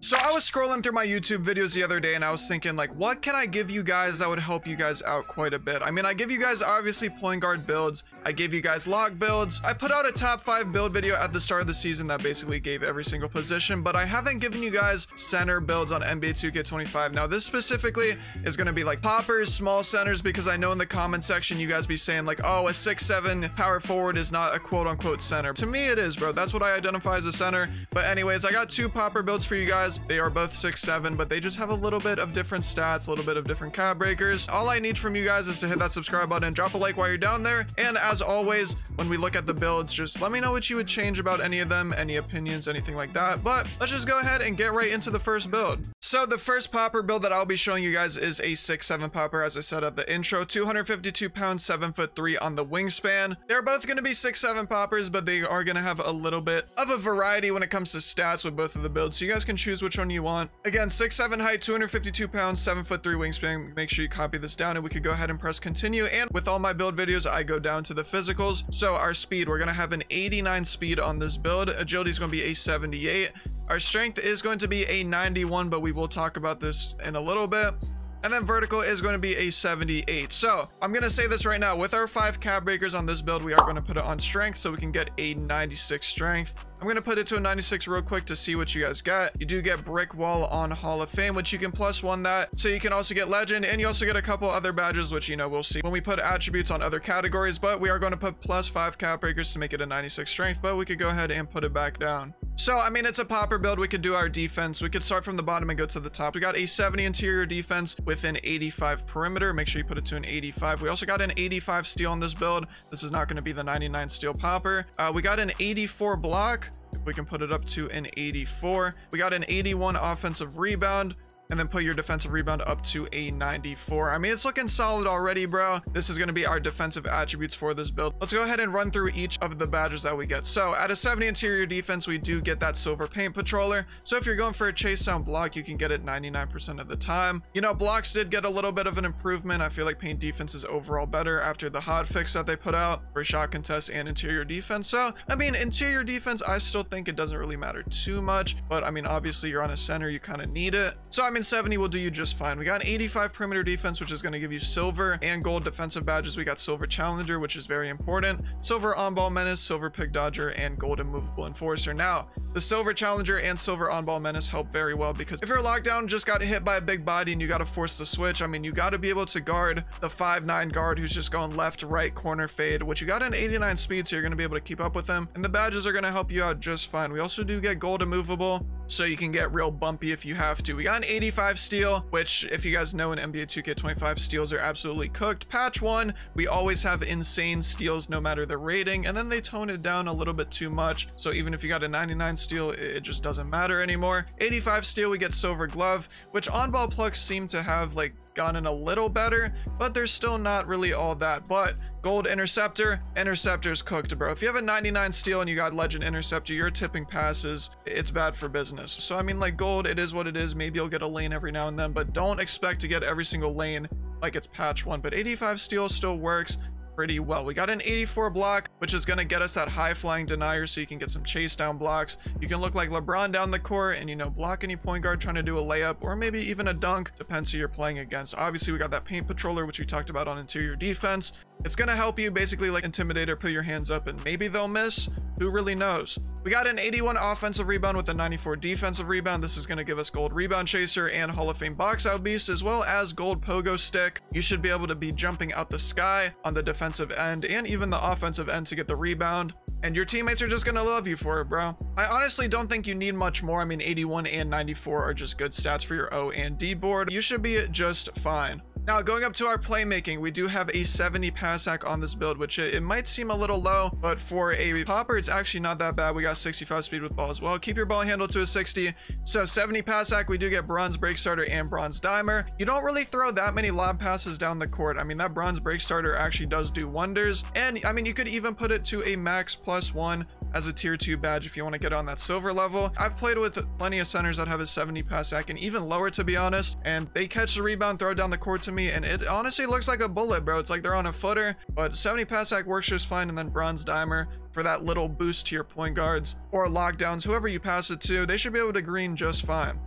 So I was scrolling through my YouTube videos the other day and I was thinking like, what can I give you guys that would help you guys out quite a bit? I mean, I give you guys obviously point guard builds. I gave you guys lock builds. I put out a top 5 build video at the start of the season that basically gave every single position, but I haven't given you guys center builds on NBA 2K25. Now this specifically is going to be like poppers, small centers, because I know in the comment section you guys be saying like, oh, a 6'7" power forward is not a quote unquote center. To me it is, bro. That's what I identify as a center. But anyways, I got 2 popper builds for you guys. They are both 6'7", but they just have a little bit of different stats, a little bit of different cap breakers. All I need from you guys is to hit that subscribe button, drop a like while you're down there. And as always, when we look at the builds, just let me know what you would change about any of them, any opinions, anything like that. But let's just go ahead and get right into the first build. So the first popper build that I'll be showing you guys is a 6'7" popper, as I said at the intro, 252 pounds, 7'3" on the wingspan. They're both going to be 6'7" poppers, but they are going to have a little bit of a variety when it comes to stats with both of the builds. So you guys can choose which one you want. Again, 6'7" height, 252 pounds, 7'3" wingspan. Make sure you copy this down and we could go ahead and press continue. And with all my build videos, I go down to the physicals. So our speed, we're going to have an 89 speed on this build. Agility is going to be a 78. Our strength is going to be a 91, but we will talk about this in a little bit. And then vertical is going to be a 78. So I'm going to say this right now, with our 5 cap breakers on this build, we are going to put it on strength so we can get a 96 strength. I'm going to put it to a 96 real quick to see what you guys get. You do get brick wall on Hall of Fame, which you can +1 that. So you can also get legend, and you also get a couple other badges, which, you know, we'll see when we put attributes on other categories. But we are going to put +5 cap breakers to make it a 96 strength, but we could go ahead and put it back down. So, I mean, it's a popper build. We could do our defense. We could start from the bottom and go to the top. We got a 70 interior defense with an 85 perimeter. Make sure you put it to an 85. We also got an 85 steal on this build. This is not going to be the 99 steal popper. We got an 84 block. We can put it up to an 84. We got an 81 offensive rebound. And then put your defensive rebound up to a 94. I mean, it's looking solid already, bro. This is going to be our defensive attributes for this build. Let's go ahead and run through each of the badges that we get. So at a 70 interior defense, we do get that silver paint patroller. So if you're going for a chase down block, you can get it 99% of the time. You know, blocks did get a little bit of an improvement. I feel like paint defense is overall better after the hot fix that they put out for shot contest and interior defense. So, I mean, interior defense, I still think it doesn't really matter too much. But I mean, obviously you're on a center, you kind of need it. So, I mean, 70 will do you just fine. We got an 85 perimeter defense, which is going to give you silver and gold defensive badges. We got silver challenger, which is very important, silver on-ball menace, silver pick dodger, and gold immovable enforcer. Now, the silver challenger and silver on-ball menace help very well because if you're locked down, just got hit by a big body and you got to force the switch, I mean, you got to be able to guard the 5'9" guard who's just going left, right, corner, fade, which you got an 89 speed, so you're going to be able to keep up with them, and the badges are going to help you out just fine. We also do get gold immovable, so you can get real bumpy if you have to. We got an 85 steal, which if you guys know in NBA 2K25, steals are absolutely cooked. Patch 1, we always have insane steals no matter the rating, and then they tone it down a little bit too much. So even if you got a 99 steal, it just doesn't matter anymore. 85 steal, we get silver glove, which on-ball plucks seem to have like gotten a little better, but they're still not really all that. But gold interceptor's cooked, bro. If you have a 99 steal and you got legend interceptor, you're tipping passes, it's bad for business. So I mean, like, gold, it is what it is. Maybe you'll get a lane every now and then, but don't expect to get every single lane like it's patch 1. But 85 steal still works pretty well. We got an 84 block, which is going to get us that high flying denier, so you can get some chase down blocks. You can look like LeBron down the court and, you know, block any point guard trying to do a layup or maybe even a dunk, depends who you're playing against. Obviously we got that paint patroller, which we talked about on interior defense. It's going to help you basically like intimidator, put your hands up and maybe they'll miss. Who really knows? We got an 81 offensive rebound with a 94 defensive rebound. This is going to give us gold rebound chaser and Hall of Fame box out beast, as well as gold pogo stick. You should be able to be jumping out the sky on the defensive end and even the offensive end to get the rebound. And your teammates are just going to love you for it, bro. I honestly don't think you need much more. I mean, 81 and 94 are just good stats for your O and D board. You should be just fine. Now, going up to our playmaking, we do have a 70 pass hack on this build, which it might seem a little low, but for a popper, it's actually not that bad. We got 65 speed with ball as well. Keep your ball handle to a 60. So 70 pass hack, we do get bronze break starter and bronze dimer. You don't really throw that many lob passes down the court. I mean, that bronze break starter actually does do wonders. And I mean, you could even put it to a max +1 as a tier 2 badge if you want to get on that silver level. I've played with plenty of centers that have a 70 pass hack and even lower, to be honest, and they catch the rebound, throw it down the court to me, and it honestly looks like a bullet, bro. It's like they're on a footer, but 70 pass hack works just fine. And then bronze dimer for that little boost to your point guards or lockdowns, whoever you pass it to, they should be able to green just fine.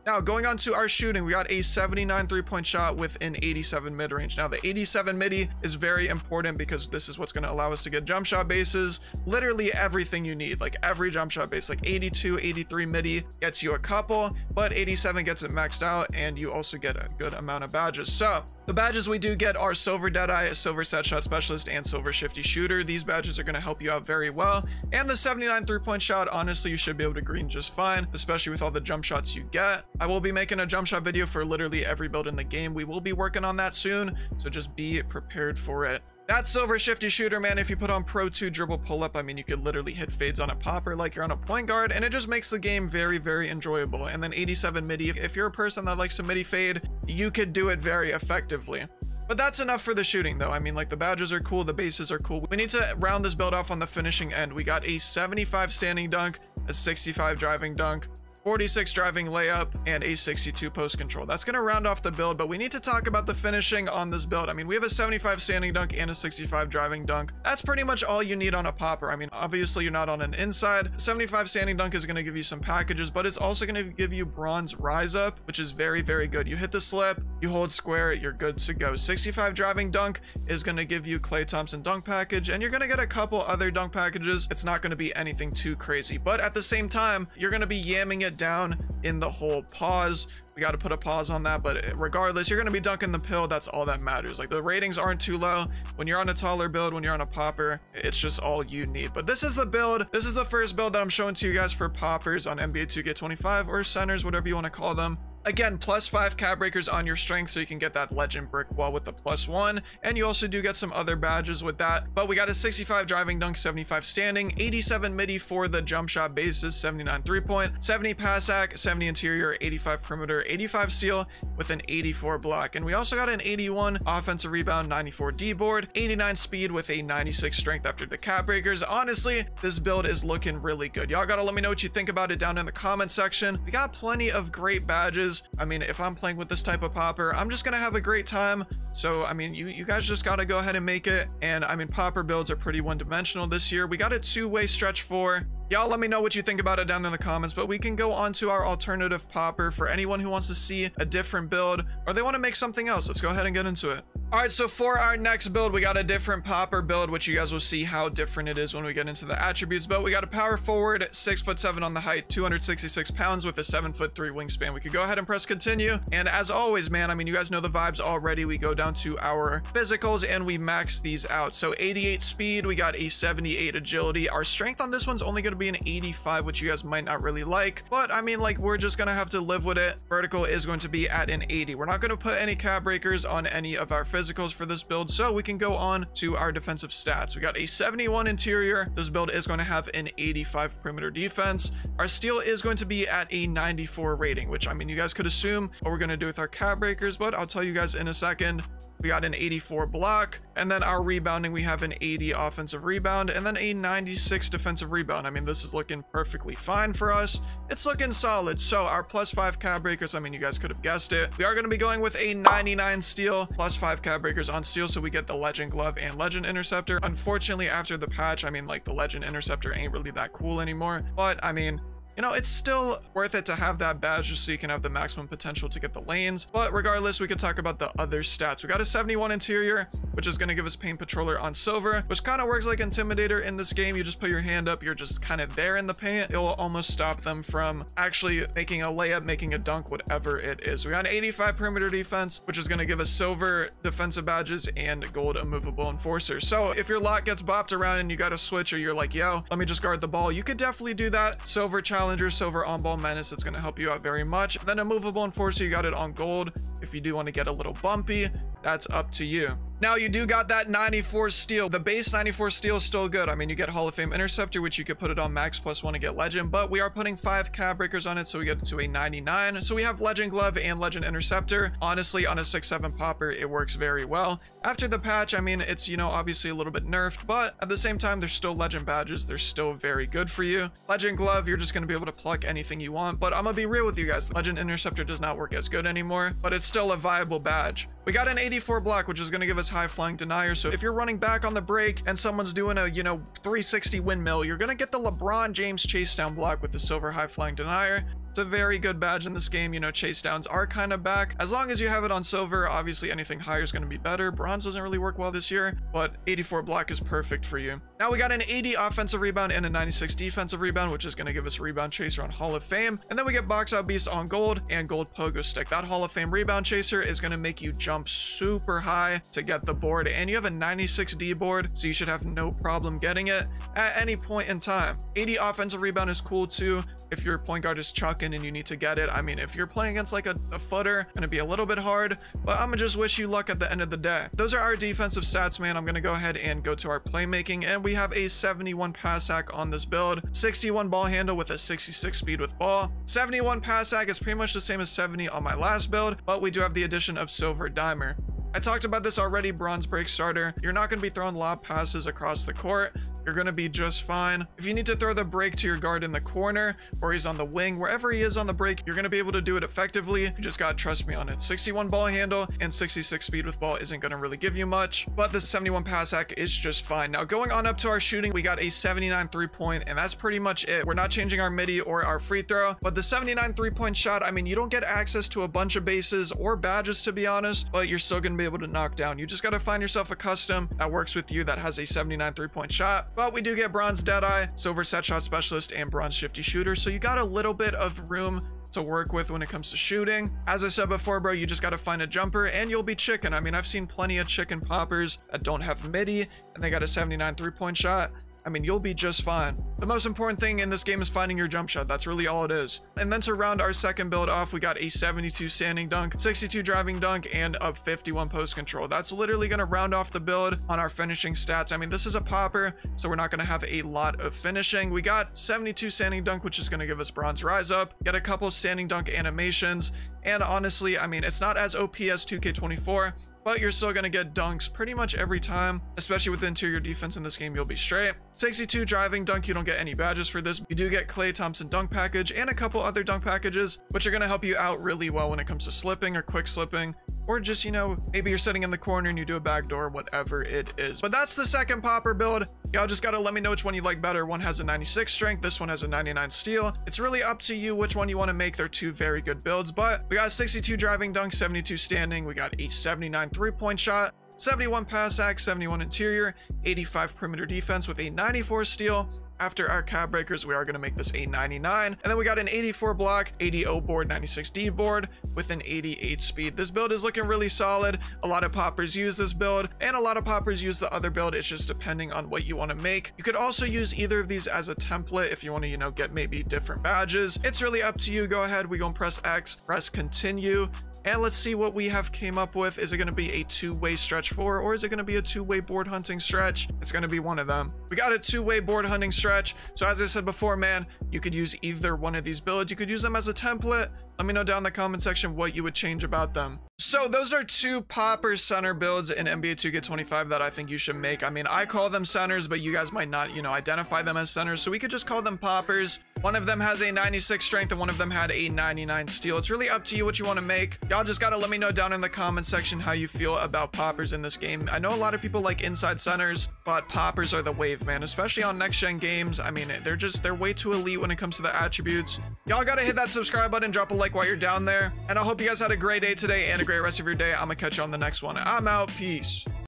Now, going on to our shooting, we got a 79 3-point shot with an 87 mid-range. Now, the 87 midi is very important because this is what's going to allow us to get jump shot bases. Literally everything you need, like every jump shot base, like 82, 83 midi gets you a couple, but 87 gets it maxed out, and you also get a good amount of badges. So the badges we do get are Silver Deadeye, Silver Set Shot Specialist, and Silver Shifty Shooter. These badges are going to help you out very well. And the 79 3-point shot, honestly, you should be able to green just fine, especially with all the jump shots you get. I will be making a jump shot video for literally every build in the game. We will be working on that soon, so just be prepared for it. That Silver Shifty Shooter, man, if you put on Pro 2 dribble pull-up, I mean, you could literally hit fades on a popper like you're on a point guard, and it just makes the game very, very enjoyable. And then 87 midi, if you're a person that likes to midi fade, you could do it very effectively. But that's enough for the shooting, though. I mean, like, the badges are cool, the bases are cool. We need to round this build off on the finishing end. We got a 75 standing dunk, a 65 driving dunk, 46 driving layup, and a 62 post control. That's going to round off the build, but we need to talk about the finishing on this build. I mean, we have a 75 standing dunk and a 65 driving dunk. That's pretty much all you need on a popper. I mean, obviously you're not on an inside. 75 standing dunk is going to give you some packages, but it's also going to give you bronze rise up, which is very, very good. You hit the slip, you hold square, you're good to go. 65 driving dunk is going to give you Klay Thompson dunk package, and you're going to get a couple other dunk packages. It's not going to be anything too crazy, but at the same time, you're going to be yamming it down in the whole pause. We got to put a pause on that, but regardless, you're going to be dunking the pill. That's all that matters. Like, the ratings aren't too low when you're on a taller build, when you're on a popper. It's just all you need. But this is the build. This is the first build that I'm showing to you guys for poppers on NBA 2K25 or centers, whatever you want to call them. Again, +5 cap breakers on your strength, so you can get that legend brick wall with the +1, and you also do get some other badges with that. But we got a 65 driving dunk, 75 standing, 87 midi for the jump shot bases, 79 3-point, 70 pass hack, 70 interior, 85 perimeter, 85 steal with an 84 block. And we also got an 81 offensive rebound, 94 D board, 89 speed with a 96 strength after the cap breakers. Honestly, this build is looking really good. Y'all gotta let me know what you think about it down in the comment section. We got plenty of great badges. I mean, if I'm playing with this type of popper, I'm just gonna have a great time. So I mean, you guys just gotta go ahead and make it. And I mean, popper builds are pretty one-dimensional this year. We got a 2-way stretch 4. Y'all let me know what you think about it down in the comments, but we can go on to our alternative popper for anyone who wants to see a different build or they want to make something else. Let's go ahead and get into it. All right, so for our next build, we got a different popper build, which you guys will see how different it is when we get into the attributes. But we got a power forward, 6'7" on the height, 266 pounds with a 7'3" wingspan. We could go ahead and press continue. And as always, man, I mean, you guys know the vibes already. We go down to our physicals and we max these out. So 88 speed, we got a 78 agility. Our strength on this one's only going to be an 85, which you guys might not really like, but I mean, like, we're just gonna have to live with it. Vertical is going to be at an 80. We're not going to put any cap breakers on any of our physicals for this build, so we can go on to our defensive stats. We got a 71 interior. This build is going to have an 85 perimeter defense. Our steal is going to be at a 94 rating, which I mean, you guys could assume what we're going to do with our cap breakers, but I'll tell you guys in a second. We got an 84 block, and then our rebounding, we have an 80 offensive rebound, and then a 96 defensive rebound. I mean, this is looking perfectly fine for us. It's looking solid. So our +5 cap breakers, I mean, you guys could have guessed it. We are going to be going with a 99 steal, +5 cap breakers on steal, so we get the legend glove and legend interceptor. Unfortunately, after the patch, I mean, like, the legend interceptor ain't really that cool anymore, but I mean, you know, it's still worth it to have that badge just so you can have the maximum potential to get the lanes. But regardless, we could talk about the other stats. We got a 71 interior, which is going to give us paint patroller on silver, which kind of works like intimidator in this game. You just put your hand up, you're just kind of there in the paint. It will almost stop them from actually making a layup, making a dunk, whatever it is. We got an 85 perimeter defense, which is going to give us silver defensive badges and gold immovable enforcer. So if your lot gets bopped around and you got to switch, or you're like, yo, let me just guard the ball, you could definitely do that. Silver challenger, silver on ball menace, it's going to help you out very much. And then immovable enforcer, you got it on gold. If you do want to get a little bumpy, that's up to you. Now, you do got that 94 steal. The base 94 steal is still good. I mean, you get Hall of Fame interceptor, which you could put it on max +1 to get legend, but we are putting 5 cap breakers on it, so we get to a 99. So we have legend glove and legend interceptor. Honestly, on a 6'7" popper, it works very well. After the patch, I mean, it's, you know, obviously a little bit nerfed, but at the same time, there's still legend badges. They're still very good for you. Legend glove, you're just going to be able to pluck anything you want, but I'm gonna be real with you guys. Legend interceptor does not work as good anymore, but it's still a viable badge. We got an 84 block, which is going to give us high flying denier. So if you're running back on the break and someone's doing a, you know, 360 windmill, you're going to get the LeBron James chase down block with the silver high flying denier. It's a very good badge in this game. You know, chase downs are kind of back. As long as you have it on silver, obviously anything higher is going to be better. Bronze doesn't really work well this year, but 84 block is perfect for you. Now we got an 80 offensive rebound and a 96 defensive rebound, which is going to give us a rebound chaser on Hall of Fame. And then we get box out beast on gold and gold pogo stick. That Hall of Fame rebound chaser is going to make you jump super high to get the board, and you have a 96 D board, so you should have no problem getting it at any point in time. 80 offensive rebound is cool too if your point guard is chucking and you need to get it. I mean, if you're playing against like a footer, gonna be a little bit hard, but I'm gonna just wish you luck at the end of the day. Those are our defensive stats, man. I'm gonna go ahead and go to our playmaking, and we have a 71 pass hack on this build, 61 ball handle with a 66 speed with ball. 71 pass hack is pretty much the same as 70 on my last build, but we do have the addition of silver dimer. I talked about this already, bronze break starter. You're not going to be throwing lob passes across the court. You're going to be just fine. If you need to throw the break to your guard in the corner, or he's on the wing, wherever he is on the break, you're going to be able to do it effectively. You just got to trust me on it. 61 ball handle and 66 speed with ball isn't going to really give you much, but the 71 pass hack is just fine. Now going on up to our shooting, we got a 79 3-point, and that's pretty much it. We're not changing our midi or our free throw, but the 79 3-point shot, I mean, you don't get access to a bunch of bases or badges, to be honest, but you're still going to be able to knock down. You just got to find yourself a custom that works with you that has a 79 3-point shot. But we do get bronze deadeye, silver set shot specialist, and bronze shifty shooter, so you got a little bit of room to work with when it comes to shooting. As I said before, bro, you just got to find a jumper and you'll be chicken. I mean, I've seen plenty of chicken poppers that don't have midi and they got a 79 3-point shot. I mean, you'll be just fine. The most important thing in this game is finding your jump shot. That's really all it is. And then to round our second build off, we got a 72 standing dunk, 62 driving dunk, and a 51 post control. That's literally going to round off the build on our finishing stats. I mean, this is a popper, so we're not going to have a lot of finishing. We got 72 standing dunk, which is going to give us bronze rise up, get a couple standing dunk animations. And honestly, I mean, it's not as OP as 2K24, but you're still going to get dunks pretty much every time, especially with the interior defense in this game. You'll be straight. 62 driving dunk, you don't get any badges for this. You do get Klay Thompson dunk package and a couple other dunk packages, which are going to help you out really well when it comes to slipping or quick slipping, or just, you know, maybe you're sitting in the corner and you do a backdoor, whatever it is. But that's the second popper build. Y'all just got to let me know which one you like better. One has a 96 strength, this one has a 99 steal. It's really up to you which one you want to make. They're two very good builds, but we got 62 driving dunk, 72 standing. We got a 79 3-point shot, 71 pass hack, 71 interior, 85 perimeter defense with a 94 steal. After our cap breakers, we are going to make this a 99. And then we got an 84 block, 80 O board, 96 D board with an 88 speed. This build is looking really solid. A lot of poppers use this build and a lot of poppers use the other build. It's just depending on what you want to make. You could also use either of these as a template if you want to, you know, get maybe different badges. It's really up to you. Go ahead. We go and press X, press continue. And let's see what we have came up with. Is it going to be a two-way stretch 4, or is it going to be a two-way board hunting stretch? It's going to be one of them. We got a two-way board hunting stretch. So as I said before, man, you could use either one of these builds. You could use them as a template. Let me know down in the comment section what you would change about them. So those are two popper center builds in NBA 2K25 that I think you should make. I mean, I call them centers, but you guys might not, you know, identify them as centers. So we could just call them poppers. One of them has a 96 strength and one of them had a 99 steal. It's really up to you what you want to make. Y'all just got to let me know down in the comment section how you feel about poppers in this game. I know a lot of people like inside centers, but poppers are the wave, man, especially on next gen games. I mean, they're way too elite when it comes to the attributes. Y'all got to hit that subscribe button, drop a like while you're down there. And I hope you guys had a great day today and a great rest of your day. I'm gonna catch you on the next one. I'm out. Peace.